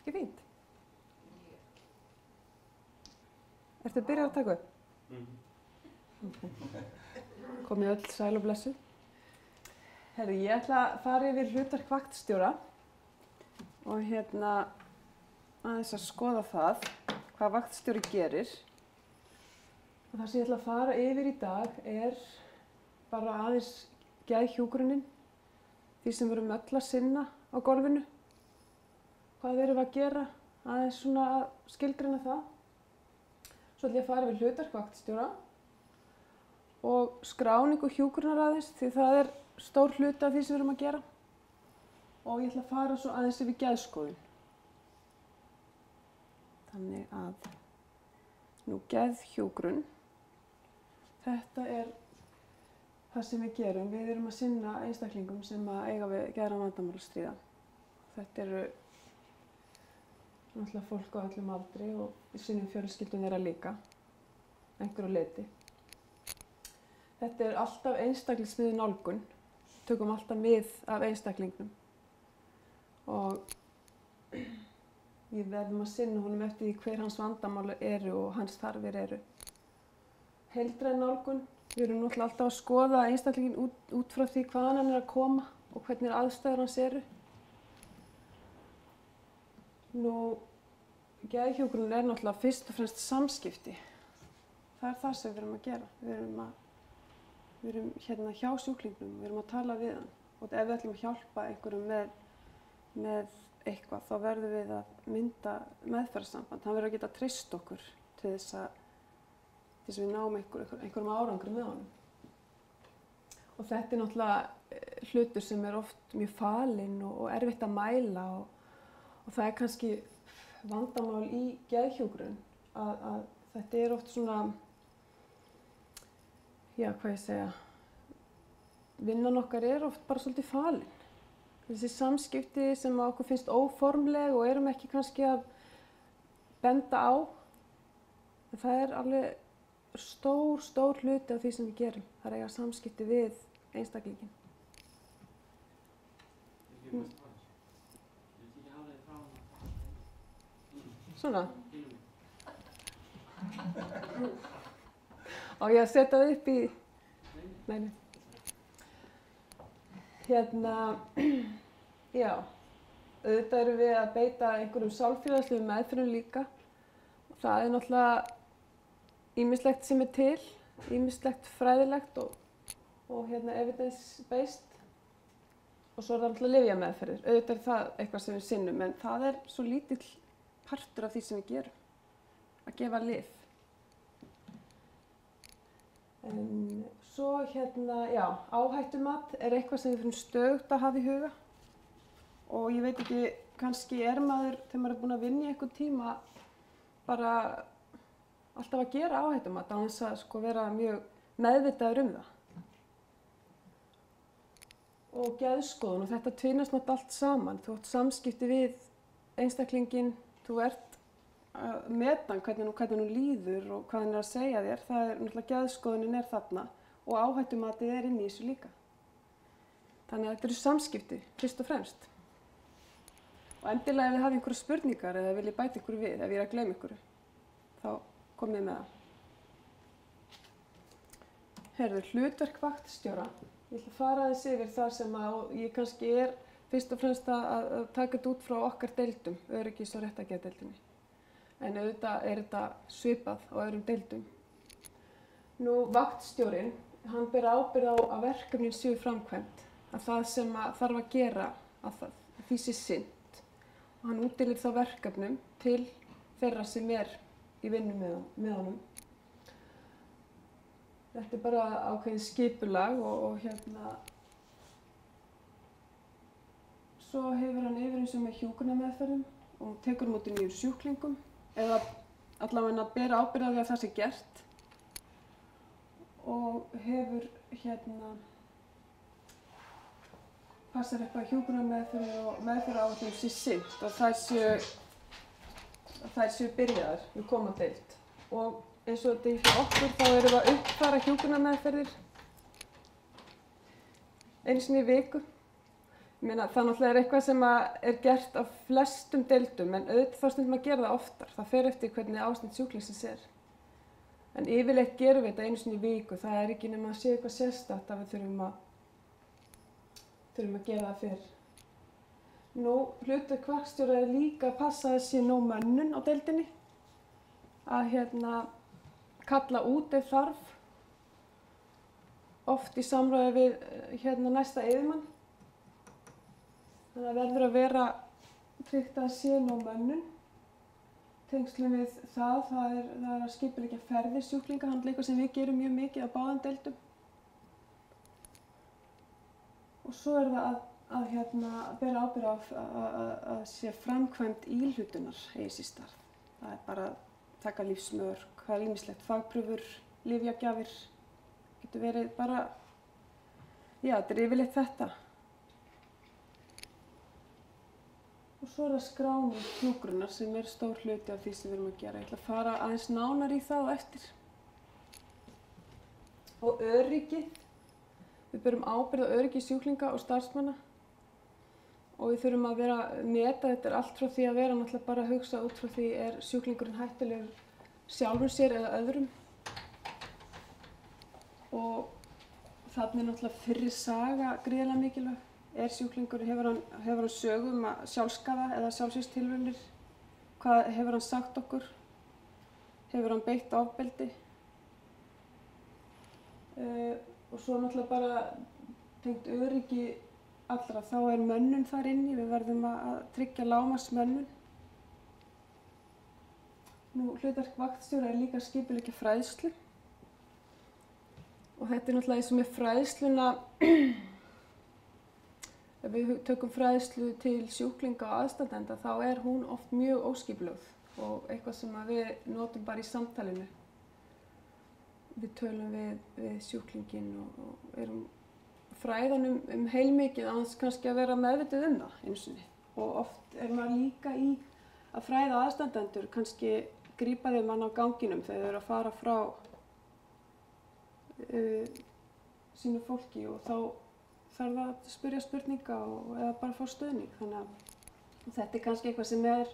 Ekki fínt? Ertu að byrja að taka upp? Komið öll sæl og blessuð. Herri, ég ætla að fara yfir hlutverk vaktstjóra og aðeins að skoða það, hvað vaktstjóri gerir. Og það sem ég ætla að fara yfir í dag er bara aðeins geðhjúkrunin, því sem við erum öll að sinna á gólfinu. Hvað erum við að gera? Aðeins svona að skilgreina það. Svo ætla ég að fara yfir hlutverk vaktstjóra og skráningu hjúkrunar aðeins, því það er stór hluti af því sem við erum að gera. Og ég ætla að fara svo aðeins yfir geðskoðun. Þannig að nú geðhjúkrun, þetta er það sem við gerum. Við erum að sinna einstaklingum sem að eiga við geðræn vandamál að stríða. Þetta eru náttúrulega fólk á öllum aldri og við sinnum fjölskyldum þeirra líka, einhverju leyti. Þetta er alltaf einstaklingsmiðuð nálgun, tökum alltaf mið af einstaklingnum og við verðum að sinna honum eftir því hver hans vandamál eru og hans þarfir eru. Heildræn nálgun, við erum náttúrulega alltaf að skoða einstaklingin út frá því hvaðan hann er að koma og hvernig aðstæður hans eru. Nú, geðhjúkrun er náttúrulega fyrst og fremst samskipti. Það er það sem við erum að gera. Við erum hjá sjúklingnum, við erum að tala við hann. Og ef við ætlum að hjálpa einhverjum með eitthvað, þá verðum við að mynda meðferðarsamband. Hann verður að geta treyst okkur til þess að við náum einhverjum árangri með honum. Og þetta er náttúrulega hlutur sem er oft mjög falinn og erfitt að mæla og það er kannski vandamál í geðhjúkrun að þetta er oft svona, vinnan okkar er oft bara svolítið falin. Þessi samskipti sem okkur finnst óformleg og erum ekki kannski að benda á, en það er alveg stór hluti af því sem við gerum. Það er eiga samskipti við einstaklingin. Svona. Á ég að setja það upp í... Nei. Já, auðvitað erum við að beita einhverjum sálfélagslegum meðferðum líka. Það er náttúrulega ýmislegt sem er til, ýmislegt fræðilegt og evidence-based. Og svo er það náttúrulega lyfjameðferðir. Auðvitað er það eitthvað sem við sinnum, en það er svo lítill partur af því sem við gerum, að gefa lyf. Svo áhættumat er eitthvað sem við finnum stöðugt að hafa í huga. Og ég veit ekki, kannski er maður, þegar maður er búinn að vinna í einhvern tíma, bara alltaf að gera áhættumat á þess að vera mjög meðvitaður um það. Og geðskoðun, og þetta tvinnast náttúrulega allt saman. Þú átt samskipti við einstaklinginn, þú ert að meta hvernig hún líður og hvað hann er að segja þér. Það er náttúrulega geðskoðunin er þarna og áhættumatið er inn í þessu líka. Þannig að þetta eru samskipti, fyrst og fremst. Og endilega ef þið hafið einhverja spurningar eða viljið bæta ykkur við, ef ég er að gleyma ykkur, þá komið með það. Heyrðu, hlutverk vaktstjóra. Ég ætla að fara aðeins yfir það sem ég kannski er fyrst og fremst að taka þetta út frá okkar deildum, öryggis- og réttargeðdeildinni. En auðvitað er þetta svipað á öðrum deildum. Nú, vaktstjórinn, hann ber ábyrgð á að verkefnin séu framkvæmd, að það sem þarf að gera, að því sé sinnt. Og hann útdeilir þá verkefnum til þeirra sem er í vinnu með honum. Þetta er bara ákveðin skipulag og svo hefur hann yfirumsjón með hjúkrunarmeðferðum og tekur móti nýjum sjúklingum eða allavega að bera ábyrgð á því að það sé gert og hefur passar upp að hjúkrunarmeðferðir og meðferðaráætlunum sé sinnt og þær séu byrjaðar við komandeild. Og eins og þetta er fyrir okkur, þá erum við að uppfæra hjúkrunarmeðferðir einu sinni í viku meina, það náttúrulega er eitthvað sem er gert á flestum deildum en auðvitað þá stundum að gera það oftar. Það fer eftir hvernig ástand sjúklingsins er. En yfirleitt gerum við þetta einu sinni í viku. Það er ekki nema að sé eitthvað sérstakt að við þurfum að gera það fyrr. Nú, hlutverk vaktstjóra er líka að passa að sé nóg mönnun á deildinni. Að kalla út ef þarf. Oft í samráði við næsta yfirmann. Þannig að verður að vera tryggt að sé nóg mönnun. Tengslum við það er að skipuleggja ferðir sjúklinga, handleika sem við gerum mjög mikið á báðum deildum. Og svo er það að bera ábyrgð á að sé framkvæmd íhlutunar eigi sér stað. Það er bara að taka lífsmörk, það er ýmislegt fagprufur, lyfjagjafir. Getur verið bara, já, þetta er yfirleitt þetta. Og svo er það skráning hjúkrunar sem er stór hluti af því sem við erum að gera. Ég ætla að fara aðeins nánar í það á eftir. Og öryggi. Við berum ábyrgð á öryggi sjúklinga og starfsmanna. Og við þurfum að meta, þetta er allt frá því að vera náttúrulega bara að hugsa út frá því er sjúklingurinn hættulegur sjálfum sér eða öðrum. Og þarna er náttúrulega fyrri saga gríðarlega mikilvæg. Er sjúklingurinn, hefur hann sögu að sjálfskaða eða sjálfsvígstilraunir? Hvað hefur hann sagt okkur? Hefur hann beitt ofbeldi? Og svo náttúrulega bara tengt öryggi allra, þá er mönnun þar inni. Við verðum að tryggja lágmarksmönnun. Nú, hlutverk vaktstjóra er líka að skipuleggja fræðslu. Og þetta er náttúrulega eins og með fræðsluna. Ef við tökum fræðslu til sjúklinga og aðstandenda þá er hún oft mjög óskipulögð og eitthvað sem við notum bara í samtalinu. Við tölum við sjúklinginn og erum fræðan heilmikið án þess kannski að vera meðvituð það einu sinni. Og oft er maður líka í að fræða aðstandendur, kannski grípa þeim á ganginum þegar þau eru að fara frá sínu fólki og þá þarf að spyrja spurninga eða bara fá stuðning. Þannig að þetta er kannski eitthvað sem er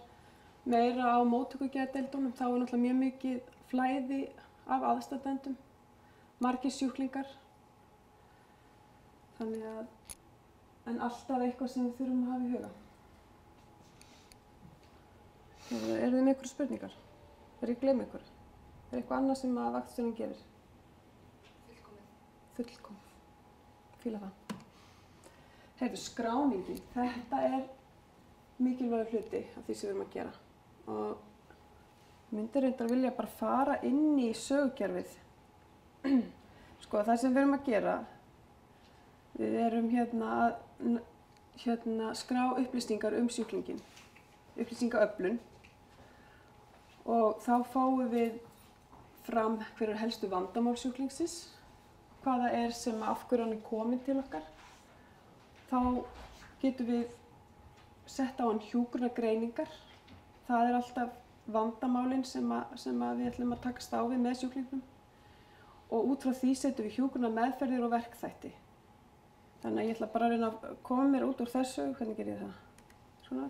meira á móttökugeðdeildunum. Þá er náttúrulega mjög mikið flæði af aðstandendum, margir sjúklingar. Þannig að, en alltaf eitthvað sem við þurfum að hafa í huga. Eru þið með einhverjar spurningar? Er ég að gleyma einhverju? Er eitthvað annað sem að vaktstjórinn gerir? Fullkomið. Fíla það. Heyrðu, skráningin, þetta er mikilvægur hluti af því sem við erum að gera. Og myndir reyndar vilja bara fara inn í sögukerfið. Sko, það sem við erum að gera, við erum að skrá upplýsingar sjúklinginn, upplýsingaöflun. Og þá fáum við fram hver helstu vandamál sjúklingsins, hvað það er sem af hverju hann er kominn til okkar. Þá getum við sett á hann hjúkrunargreiningar. Það er alltaf vandamálin sem við ætlum að takast á við með sjúklingnum. Og út frá því setjum við hjúkrunarmeðferðir og verkþætti. Þannig að ég ætla bara að reyna að koma mér út úr þessu. Hvernig ger ég það? Svona.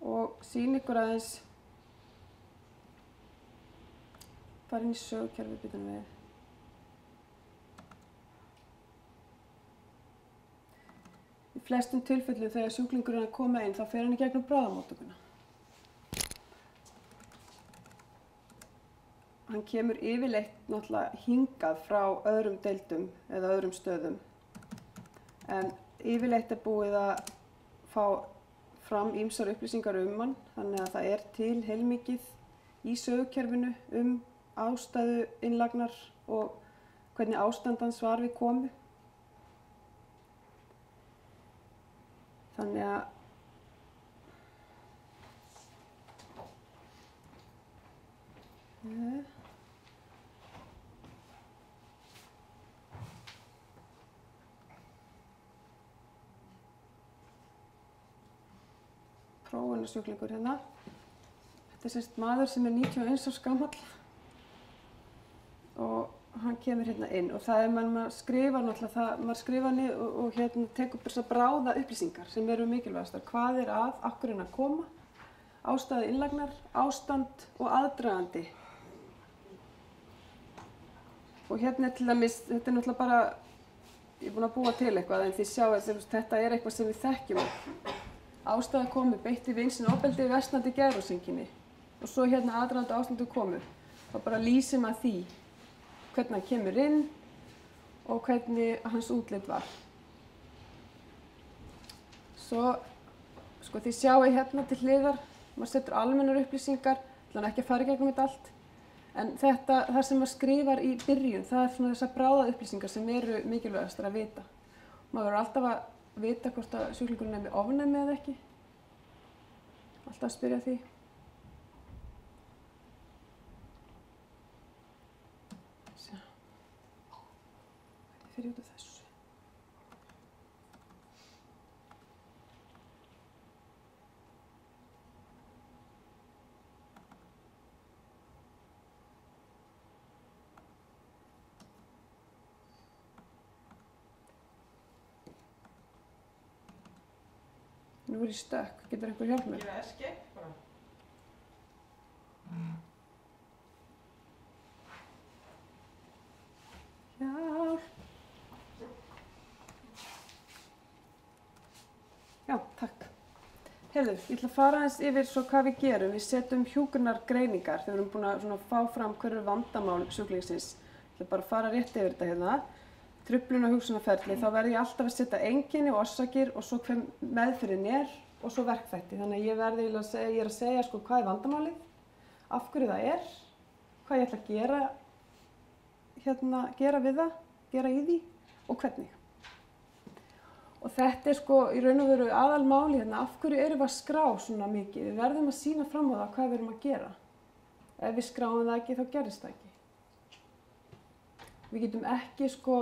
Og sýna ykkur aðeins, fara inn í sögukerfið býtum við. Í flestum tilfellum þegar sjúklingurinn er að koma inn þá fer hann í gegnum bráðamóttökuna. Hann kemur yfirleitt náttúrulega hingað frá öðrum deildum eða öðrum stöðum. En yfirleitt er búið að fá fram ýmsar upplýsingar hann, þannig að það er til heilmikið í sögukerfinu ástæðu innlagnar og hvernig ástand hans var við komu. Þannig að prófunarsjúklingur hérna. Þetta er maður sem er 91 árs gamall og hann kemur hérna inn og það er maður skrifar náttúrulega, maður skrifar niður og hérna tekur bara þessar bráða upplýsingar sem eru mikilvægastar. Hvað er að, af hverju er hann að koma, ástæða innlagnar, ástand og aðdragandi. Og hérna til dæmis, þetta er náttúrulega bara, ég er búin að búa til eitthvað en þið sjáu að þetta er eitthvað sem við þekkjum. Ástæða komu, beitti vinsin ofbeldi versnandi geðráseinkenni og svo hérna aðdragandi ástandu komu. Þá bara lýsir maður því hvernig hann kemur inn og hvernig hans útlit var. Svo, sko þið sjáu hérna til hliðar, maður setur almennar upplýsingar, þannig ekki að fara í gegnum þetta allt. En þetta, það sem maður skrifar í byrjun, það er svona þessar bráða upplýsingar sem eru mikilvægastar að vita. Maður verður alltaf að vita hvort að sjúklingurinn er með ofnæmi eða ekki. Alltaf að spyrja því. Sjá. Hvernig fer ég út af þessu? Nú er ég stökk. Getur einhver hjálp mér? Ég er skegg bara. Hjálp. Já, takk. Heyrðu, ég ætla að fara aðeins yfir svo hvað við gerum. Við setjum hjúkrunargreiningar þegar við erum búin að fá fram hverju vandamál sjúklingsins. Ég ætla bara að fara rétt yfir þetta hérna. Truflun og hugsunarferli, þá verð ég alltaf að setja einkenni og orsakir og svo hver meðferðin er og svo verkþætti. Þannig að ég er að segja sko hvað er vandamálið, af hverju það er, hvað ég ætla að gera við það, gera í því og hvernig. Og þetta er sko í raun og veru aðalmáli hérna, af hverju erum við að skrá svona mikið? Við verðum að sýna fram á það hvað við erum að gera. Ef við skráum það ekki, þá gerist það ekki. Við getum ekki sko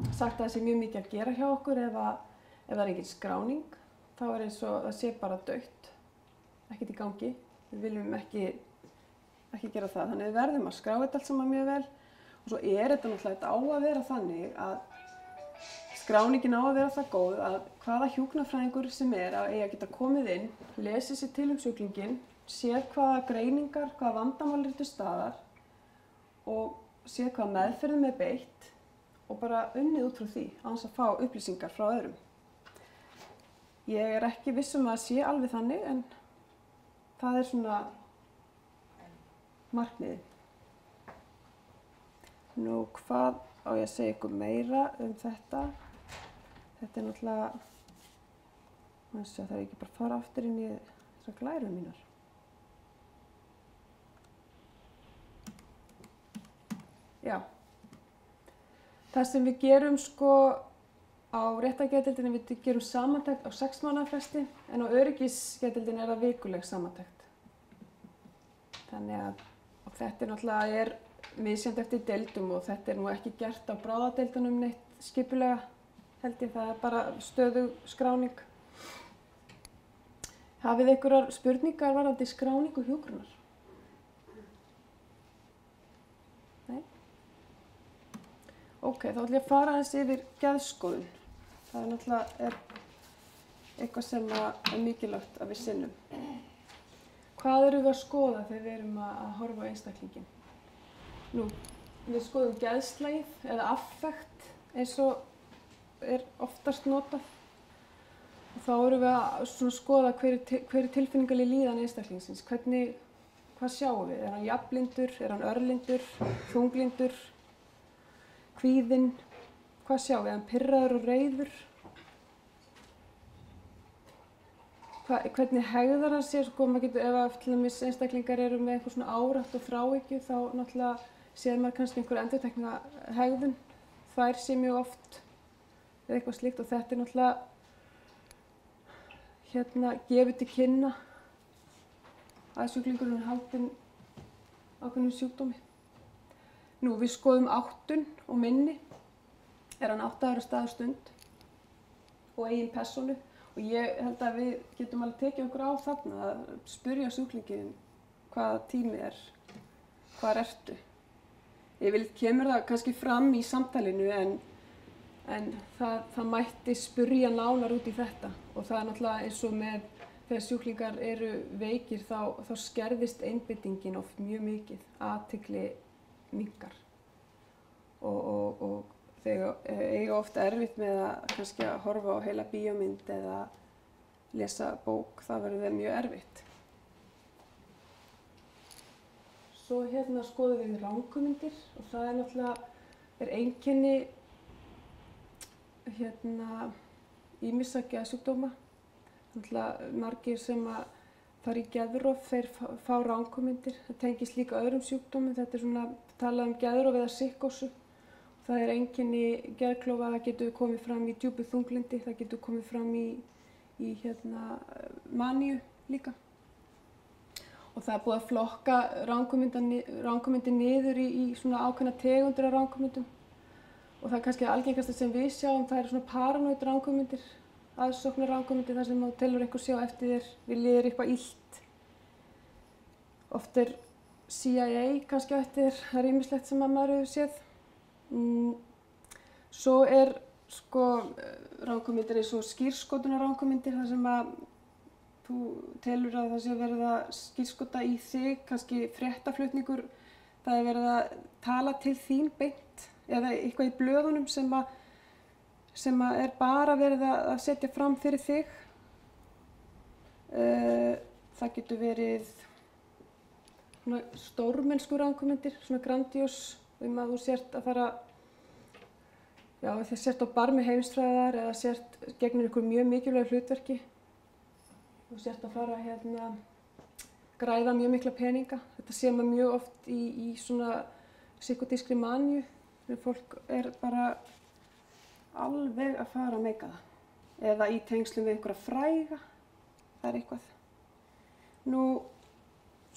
sagt að það sé mjög mikið að gera hjá okkur ef það er engin skráning, þá er eins og það sé bara dautt, ekkert í gangi. Við viljum ekki gera það, þannig við verðum að skrá þetta allt saman mjög vel. Og svo er þetta náttúrulega, þetta á að vera þannig að skráningin á að vera það góð að hvaða hjúkrunarfræðingur sem er að eiga að geta komið inn, lesið sér til sjúklinginn, séð hvaða greiningar, hvaða vandamál eru til staðar og séð hvaða meðferðum er beitt og bara unnið út frá því, án þess að fá upplýsingar frá öðrum. Ég er ekki viss um að það sé alveg þannig, en það er svona markmiðið. Nú, hvað á ég að segja ykkur meira um þetta? Þetta er náttúrulega, það er ekki bara að fara aftur inn í þessar glærur mínar. Já. Það sem við gerum sko á réttargeðdeildinni, við gerum samantekt á 6 mánaða fresti, en á öryggisgeðdeildinni er það vikuleg samantekt. Þannig að þetta náttúrulega misjafnt eftir deildum og þetta er nú ekki gert á bráðadeildunum neitt skipulega, held ég, það er bara stöðug skráning. Hafið einhverjar spurningar varðandi skráningu hjúkrunar? Ok, þá ætlum ég að fara aðeins yfir geðskoðun. Það er náttúrulega eitthvað sem er mikilvægt að við sinnum. Hvað erum við að skoða þegar við erum að horfa á einstaklinginn? Nú, við skoðum geðslagið eða affekt eins og er oftast notað. Og þá erum við að skoða hver tilfinningaleg líðan einstaklingsins. Hvað sjáum við? Er hann jafnblindur? Er hann örlindur? Þunglyndur? Kvíðinn, hvað sjáum við, hann pirraður og reiður? Hvernig hegðar hann sér, sko, maður getur, ef til dæmis einstaklingar eru með eitthvað svona árætt og þráhyggju, þá náttúrulega sér maður kannski einhver endurtekna hegðun, þær sé mjög oft eða eitthvað slíkt og þetta er náttúrulega gefið til kynna að sjúklingurinn er haldinn ákveðnum sjúkdómi. Nú, við skoðum áttun og minni. Er hann áttaður á stað og stund og eigin persónu? Og ég held að við getum alveg tekið okkur á þarna að spyrja sjúklinginn hvaða tími er, hvar ertu? Yfirleitt kemur það kannski fram í samtalinu en það mætti spyrja nánar út í þetta og það er náttúrulega eins og með þegar sjúklingar eru veikir þá skerðist einbeitingin oft mjög mikið, athygli minnkar og þeir eiga oft erfitt með að kannski að horfa á heila bíómynd eða lesa bók, það verður þeim mjög erfitt. Svo hérna skoðum við ranghugmyndir og það er náttúrulega einkenni ýmissa geðsjúkdóma. Náttúrulega margir sem að fara í geðrof, þeir fá ranghugmyndir. Það tengist líka öðrum sjúkdómum, þetta er svona talað um geðrof eða psykósu. Það er einkenni geðklofa, það getur komið fram í djúpu þunglyndi, það getur komið fram í maníu líka. Og það er búið að flokka ranghugmyndir niður í svona ákveðna tegundir af ranghugmyndum. Og það er kannski algengasta sem við sjáum, það er svona paranoid ranghugmyndir, aðsóknar ranghugmyndir þar sem þú telur einhver sjá eftir þér, vilji þér eitthvað illt. Oft er CIA kannski eftir þér, það er ýmislegt sem að maður hefur séð. Svo er ranghugmyndir eins og skírskotunar ranghugmyndir, þar sem að þú telur að það sé verið að skírskota í þig, kannski fréttaflutningur, það er verið að tala til þín beint eða eitthvað í blöðunum sem að er bara verið að setja fram fyrir þig. Það getur verið svona stórmennsku ranghugmyndir, svona grandiós, að þú sért að fara, þið sért á barmi heimsfræðar eða sért gegnir ykkur mjög mikilvægu hlutverki. Þú sért að fara græða mjög mikla peninga. Þetta sér maður mjög oft í svona psykotískri maníu. Þegar fólk er bara alveg að fara að meika það. Eða í tengslum við einhverja fræga. Það er eitthvað.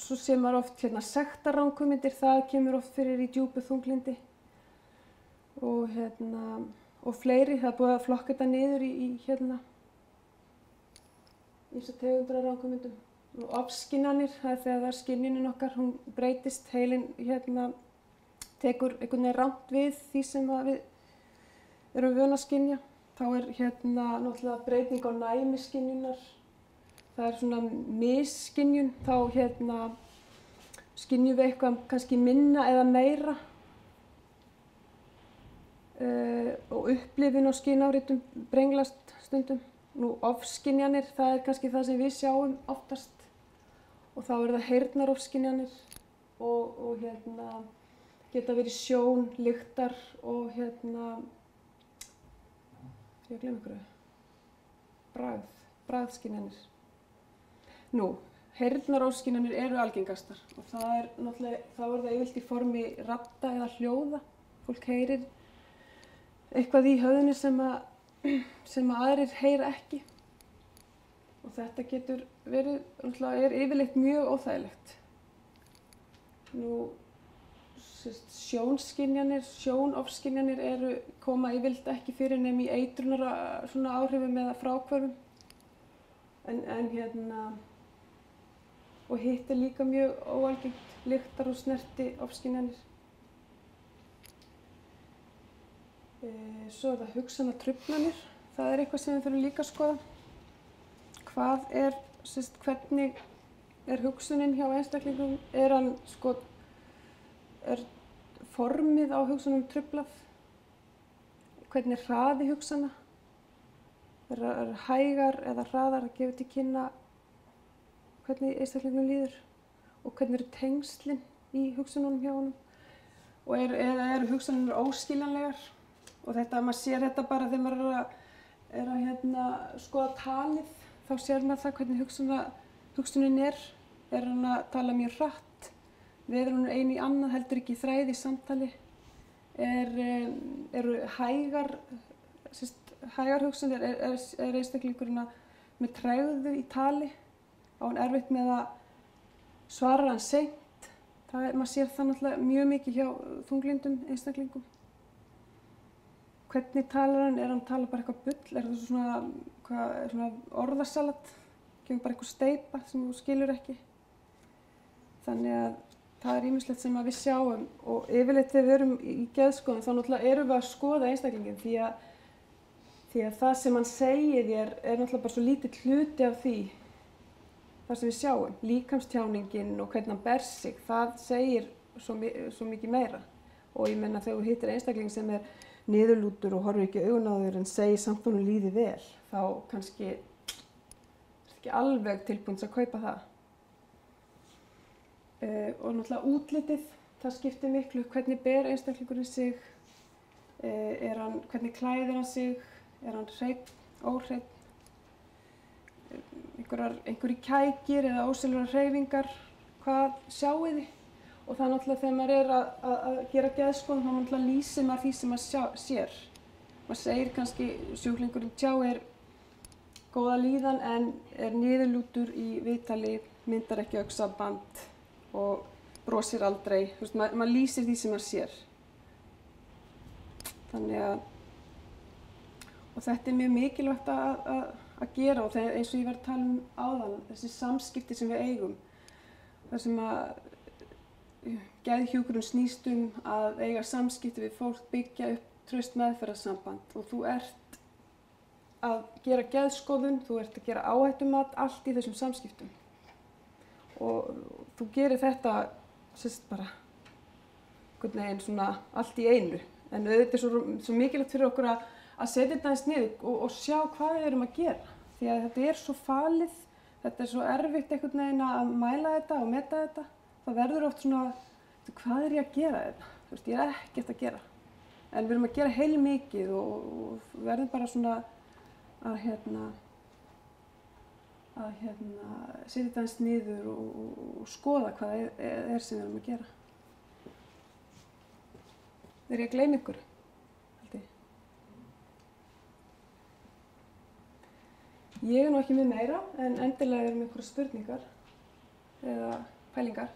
Svo sér maður oft sektarranghugmyndir. Það kemur oft fyrir í djúpu þunglyndi. Og fleiri. Það er búið að flokka þetta niður í þessar tegundir af ranghugmyndum. Og ofskynjanir, það er þegar skynjunin okkar, hún breytist, heilinn tekur einhvern veginn rangt við því sem við erum vön að skynja. Þá er náttúrulega breyting á næmi skynjunar. Það er svona misskynjun, þá skynjum við eitthvað kannski minna eða meira. Og upplifun og skynáritum brenglast stundum. Ofskynjanir, það er kannski það sem við sjáum oftast og þá er það heyrnarofskynjanir og geta verið sjón, lyktar og ég gleymi einhverju, bragðskynjanir. Heyrnarofskynjanir eru algengastar og þá er það yfirleitt í formi radda eða hljóða. Fólk heyrir eitthvað í höfðinu sem aðrir heyra ekki og þetta getur verið, er yfirleitt mjög óþægilegt. Sjónofskynjanir koma yfirleitt ekki fyrir nema í eitrunar áhrifum eða fráhvörfum og hitt er líka mjög óalgengt, lyktar og snerti ofskynjanir. Svo er það hugsanatruflanir. Það er eitthvað sem við þurfum líka að skoða. Hvernig er hugsunin hjá einstaklingum? Er formið á hugsunum truflað? Hvernig er hraði hugsana? Er hægar eða hraðar að gefa til kynna hvernig einstaklingum líður? Og hvernig eru tengslin í hugsununum hjá honum? Og eru hugsanir óskiljanlegar? Og maður sér þetta bara þegar maður er að skoða talið, þá sér maður það hvernig hugsunin er. Er hann að tala mjög hratt? Veður hann einu í annað, heldur ekki þræði í samtali? Eru hægar hugsanir? Er einstaklingurinn með tregðu í tali? Á hann erfitt með að svara hann seint? Maður sér það náttúrulega mjög mikið hjá þunglyndum einstaklingum. Hvernig talar hann? Er hann að tala bara eitthvað bull? Er það svona orðasalat? Kemur bara eitthvað steypa sem þú skilur ekki? Þannig að það er ýmislegt sem að við sjáum og yfirleitt þegar við erum í geðskoðun þá náttúrulega erum við að skoða einstaklingin því að það sem hann segir þér er náttúrulega bara svo lítið hluti af því það sem við sjáum. Líkamstjáningin og hvernig hann ber sig, það segir svo mikið meira. Og ég meina þegar þú hittir einstakling sem er niðurlútur og horfir ekki augun á þér en segir samt honum líði vel, þá kannski er ekki alveg tilbúin að kaupa það. Og náttúrulega útlitið, það skiptir miklu, hvernig ber einstaklingurinn sig, hvernig klæðir hann sig, er hann hreinn, óhreinn, einhverjir kækir eða ósjálfráðar hreyfingar, hvað sjáið þið? Og það er náttúrulega þegar maður er að gera geðskoðun, þá náttúrulega lýsir maður því sem maður sér. Maður segir kannski sjúklingurinn er góða líðan en er niðurlútur í viðtali, myndar ekki augnsamband og brosir aldrei. Þú veist, maður lýsir því sem maður sér. Þannig að, og þetta er mjög mikilvægt að gera og það er eins og ég var að tala um áðan, þessi samskipti sem við eigum. Það sem að geðhjúkrun snýst að eiga samskipti við fólk, byggja upp traust meðferðarsamband og þú ert að gera geðskoðun, þú ert að gera áhættumat, allt í þessum samskiptum. Og þú gerir þetta bara einhvern veginn svona allt í einu. En auðvitað er svo mikilvægt fyrir okkur að setja þetta aðeins niður og sjá hvað við erum að gera. Því að þetta er svo falið, þetta er svo erfitt einhvern veginn að mæla þetta og meta þetta. Það verður oft svona, hvað er ég að gera þetta? Þú veist, ég er ekkert að gera. En við erum að gera heilmikið og verðum bara svona að setja þetta aðeins niður og skoða hvað er sem við erum að gera. Er ég að gleyma ykkur, held ég? Ég er nú ekki með meira, en endilega erum einhverjar spurningar eða pælingar.